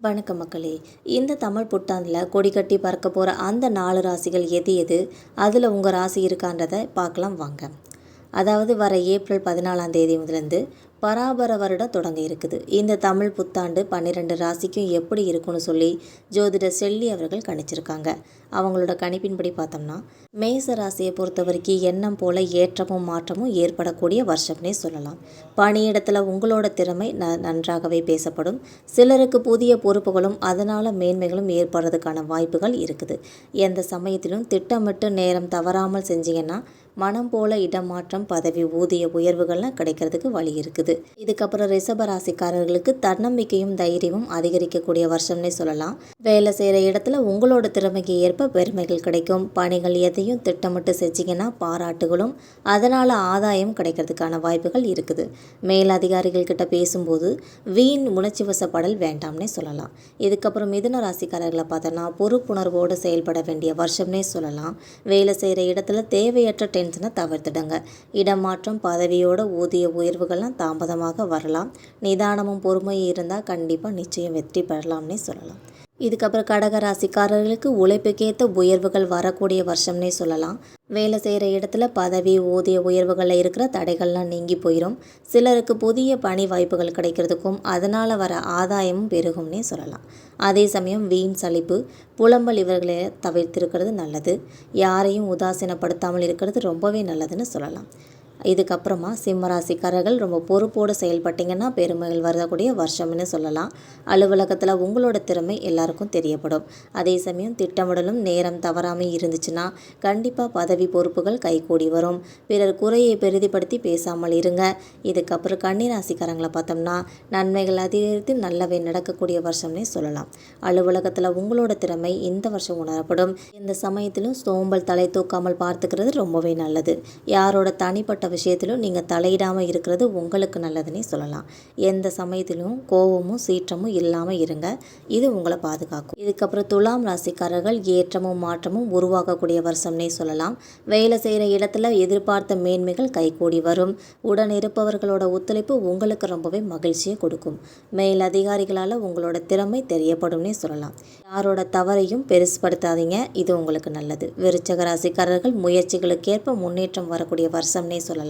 வணக்கம் மக்களே. இந்த தமிழ் புத்தாண்டில் கொடி கட்டி பறக்க போகிற அந்த 4 ராசிகள் எது எது, அதில் உங்கள் ராசி இருக்கான்றதை பார்க்கலாம் வாங்க. அதாவது வர ஏப்ரல் 14ஆம் தேதி முதலேருந்து பராபர வருடம் தொடங்க இருக்குது. இந்த தமிழ் புத்தாண்டு 12 ராசிக்கும் எப்படி இருக்குன்னு சொல்லி ஜோதிடர் செல்லி அவர்கள் கணிச்சிருக்காங்க. அவங்களோட கணிப்பின்படி பார்த்தோம்னா மேச ராசியை பொறுத்த வரைக்கும் எண்ணம் போல ஏற்றமும் மாற்றமும் ஏற்படக்கூடிய வருஷம்னே சொல்லலாம். பணியிடத்தில் உங்களோட திறமை நன்றாகவே பேசப்படும். சிலருக்கு புதிய பொறுப்புகளும் அதனால் மேன்மைகளும் ஏற்படுறதுக்கான வாய்ப்புகள் இருக்குது. எந்த சமயத்திலும் திட்டமிட்டு நேரம் தவறாமல் செஞ்சீங்கன்னா மனம் போல இடமாற்றம், பதவி, ஊதிய உயர்வுகள்லாம் கிடைக்கிறதுக்கு வழி இருக்குது. இதுக்கப்புறம் ரிஷப ராசிக்காரர்களுக்கு தன்னம்பிக்கையும் தைரியமும் அதிகரிக்கக்கூடிய வருஷம்னே சொல்லலாம். வேலை செய்கிற இடத்துல உங்களோட திறமைக்கு ஏற்ப பெருமைகள் கிடைக்கும். பணிகள் எதையும் திட்டமிட்டு செஞ்சீங்கன்னா பாராட்டுகளும் அதனால் ஆதாயம் கிடைக்கிறதுக்கான வாய்ப்புகள் இருக்குது. மேலதிகாரிகள் கிட்ட பேசும்போது வீண் உணர்ச்சி வசப்படல் வேண்டாம்னே சொல்லலாம். இதுக்கப்புறம் மிதுன ராசிக்காரர்களை பார்த்தோன்னா பொறுப்புணர்வோடு செயல்பட வேண்டிய வருஷம்னே சொல்லலாம். வேலை செய்கிற இடத்துல தேவையற்ற டென்ஷனை தவிர்த்துடுங்க. இடமாற்றம், பதவியோட ஊதிய உயர்வுகள்லாம் தாமதமாக வரலாம். நிதானமும் பொறுமையும் இருந்தால் கண்டிப்பாக நிச்சயம் வெற்றி பெறலாம்னே சொல்லலாம். இதுக்கப்புறம் கடக ராசிக்காரர்களுக்கு உழைப்புக்கேற்ற உயர்வுகள் வரக்கூடிய வருஷம்னே சொல்லலாம். வேலை செய்கிற இடத்துல பதவி, ஊதிய உயர்வுகளில் இருக்கிற தடைகள்லாம் நீங்கி போயிடும். சிலருக்கு புதிய பணி வாய்ப்புகள் கிடைக்கிறதுக்கும் அதனால் வர ஆதாயமும் பெருகும்னே சொல்லலாம். அதே சமயம் வீண் சலிப்பு, புலம்பல் இவர்களை தவிர்த்திருக்கிறது நல்லது. யாரையும் உதாசீனப்படுத்தாமல் இருக்கிறது ரொம்பவே நல்லதுன்னு சொல்லலாம். இதுக்கப்புறமா சிம்மராசிக்காரர்கள் ரொம்ப பொறுப்போடு செயல்பட்டிங்கன்னா பெருமைகள் வரக்கூடிய வருஷம்னு சொல்லலாம். அலுவலகத்தில் உங்களோட திறமை எல்லாருக்கும் தெரியப்படும். அதே சமயம் திட்டமிடலும் நேரம் தவறாமல் இருந்துச்சுன்னா கண்டிப்பாக பதவி பொறுப்புகள் கைகூடி வரும். பிறர் குறையை பெரிதிப்படுத்தி பேசாமல் இருங்க. இதுக்கப்புறம் கன்னிராசிக்காரங்களை பார்த்தோம்னா நன்மைகள் அதிகரித்து நல்லவை நடக்கக்கூடிய வருஷம்னே சொல்லலாம். அலுவலகத்தில் உங்களோட திறமை இந்த வருஷம் உணரப்படும். எந்த சமயத்திலும் சோம்பல் தலை தூக்காமல் பார்த்துக்கிறது ரொம்பவே நல்லது. யாரோட தனிப்பட்ட விஷயத்திலும் நீங்கள் தலையிடாமல் இருக்கிறது உங்களுக்கு நல்லதுன்னே சொல்லலாம். எந்த சமயத்திலும் கோபமும் சீற்றமும் இல்லாமல் இருங்க. இது உங்களை பாதுகாக்கும். இதுக்கப்புறம் துலாம் ராசிக்காரர்கள் ஏற்றமும் மாற்றமும் உருவாக்கக்கூடிய வருஷம்னே சொல்லலாம். வேலை செய்கிற இடத்துல எதிர்பார்த்த மேன்மைகள் கைகூடி வரும். உடன் இருப்பவர்களோட ஒத்துழைப்பு உங்களுக்கு ரொம்பவே மகிழ்ச்சியை கொடுக்கும். மேல் அதிகாரிகளால் உங்களோட திறமை தெரியப்படும்னே சொல்லலாம். யாரோட தவறையும் பெருசுபடுத்தாதீங்க. இது உங்களுக்கு நல்லது. விருச்சக ராசிக்காரர்கள் முயற்சிகளுக்கேற்ப முன்னேற்றம் வரக்கூடிய வருஷம்னே சொல்லலாம்.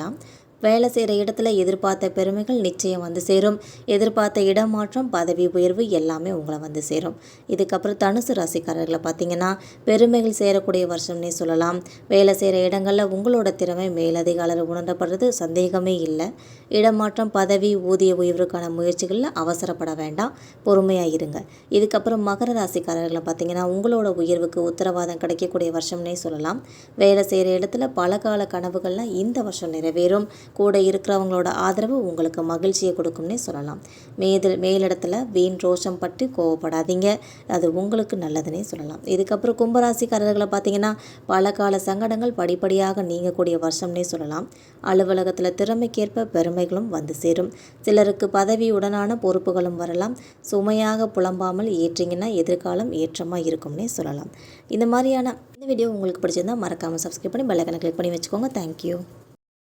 வேலை செய்கிற இடத்துல எதிர்பார்த்த பெருமைகள் நிச்சயம் வந்து சேரும். எதிர்பார்த்த இடமாற்றம், பதவி உயர்வு எல்லாமே உங்களை வந்து சேரும். இதுக்கப்புறம் தனுசு ராசிக்காரர்களை பார்த்தீங்கன்னா பெருமைகள் சேரக்கூடிய வருஷம்னே சொல்லலாம். வேலை செய்கிற இடங்களில் உங்களோட திறமை மேலதிகாரிகள் உணரப்படுறது சந்தேகமே இல்லை. இடமாற்றம், பதவி, ஊதிய உயர்வுக்கான முயற்சிகளில் அவசரப்பட வேண்டாம். பொறுமையாக இருங்க. இதுக்கப்புறம் மகர ராசிக்காரர்களை பார்த்தீங்கன்னா உங்களோட உயர்வுக்கு உத்தரவாதம் கிடைக்கக்கூடிய வருஷம்னே சொல்லலாம். வேலை செய்கிற இடத்துல பல கால கனவுகள்லாம் இந்த வருஷம் நிறைவேறும். கூட இருக்கிறவங்களோட ஆதரவு உங்களுக்கு மகிழ்ச்சியை கொடுக்கும்னே சொல்லலாம். மேலிடத்துல வீண் ரோஷம் பற்றி கோவப்படாதீங்க. அது உங்களுக்கு நல்லதுன்னே சொல்லலாம். இதுக்கப்புறம் கும்பராசிக்காரர்களை பார்த்தீங்கன்னா பல கால சங்கடங்கள் படிப்படியாக நீங்கக்கூடிய வருஷம்னே சொல்லலாம். அலுவலகத்தில் திறமைக்கேற்ப பெருமைகளும் வந்து சேரும். சிலருக்கு பதவியுடனான பொறுப்புகளும் வரலாம். சுமையாக புலம்பாமல் ஏற்றிங்கன்னா எதிர்காலம் ஏற்றமாக இருக்கும்னே சொல்லலாம். இந்த மாதிரியான இந்த வீடியோ உங்களுக்கு பிடிச்சிருந்தா மறக்காமல் சப்ஸ்கிரைப் பண்ணி பெல் ஐகானை கிளிக் பண்ணி வச்சுக்கோங்க. தேங்க்யூ.